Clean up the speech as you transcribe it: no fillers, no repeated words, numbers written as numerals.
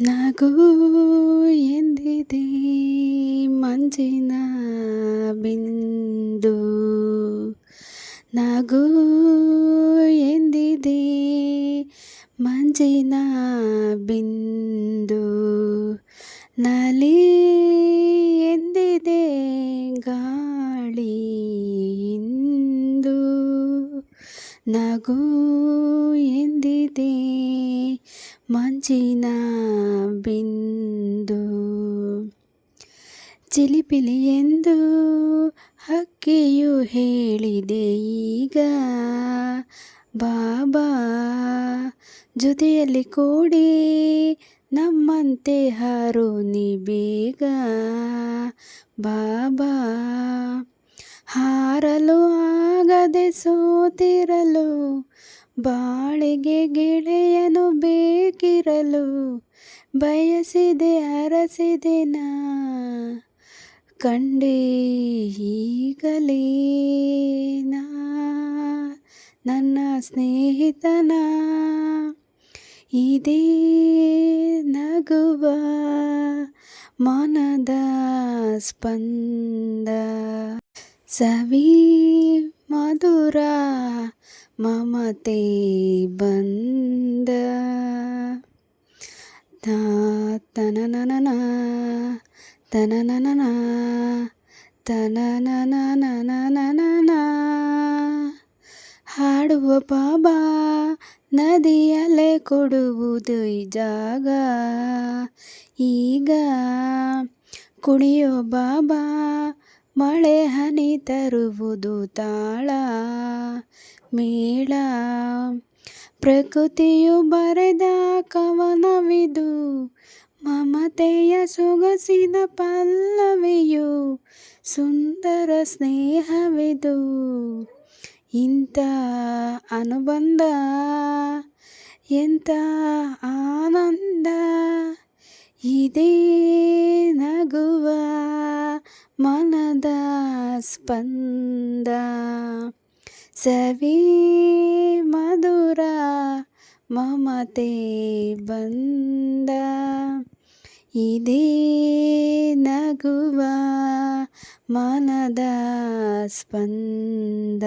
ನಗು ಎಂದಿದೆ ಮಂಜಿನ ಬಿಂದು. ನಗು ಎಂದಿದೆ ಮಂಜಿನ ಬಿಂದು. ನಲಿ ಎಂದಿದೆ ಗಾಳಿ ಇಂದು. ನಗು ಎಂದಿದೆ ಮಂಜಿನ ಬಿಂದು. ಚಿಲಿಪಿಲಿ ಎಂದು ಹಕ್ಕಿಯು ಹೇಳಿದೆ ಈಗ. ಬಾಬಾ ಜೊತೆಯಲ್ಲಿ ಕೂಡಿ ನಮ್ಮಂತೆ ಹಾರು ನೀ ಬೇಗ. ಬಾಬಾ ಹಾರಲು ಆಗದೆ ಸೋತಿರಲು, ಬಾಳಿಗೆ ಗೆಳೆಯನು ಬೇಕಿರಲು, ಬಯಸಿದೆ ಅರಸಿದೆ ನಾ ಕಂಡೆ ಈಗಲೇ ನಾ ನನ್ನ ಸ್ನೇಹಿತನ. ಇದೇ ನಗುವ ಮನದ ಸ್ಪಂದ, ಸವಿ ಮಧುರ ಮಮತೆ ಬಂದ. ತನನನನ ತನನನನ ತನನನನನನನ. ಹಾಡುವ ಬಾಬಾ ನದಿಯಲ್ಲೇ ಕೊಡುವುದು ಈ ಜಾಗ ಈಗ. ಕುಣಿಯೋ ಬಾಬಾ ಮಳೆ ಹನಿ ತರುವುದು ತಾಳ ಮೇಳ. ಪ್ರಕೃತಿಯು ಬರೆದ ಕವನವಿದು, ಮಮತೆಯ ಸೊಗಸಿನ ಪಲ್ಲವಿಯು, ಸುಂದರ ಸ್ನೇಹವಿದು. ಇಂಥ ಅನುಬಂಧ ಎಂಥ ಆನಂದ, ಇದೇ ನಗುವ ಮನದ ಸ್ಪಂದ, ಸವಿ ಮಧುರ ಮಮತೆ ಬಂದ. ಇದೇ ನಗುವ ಮನದ ಸ್ಪಂದ.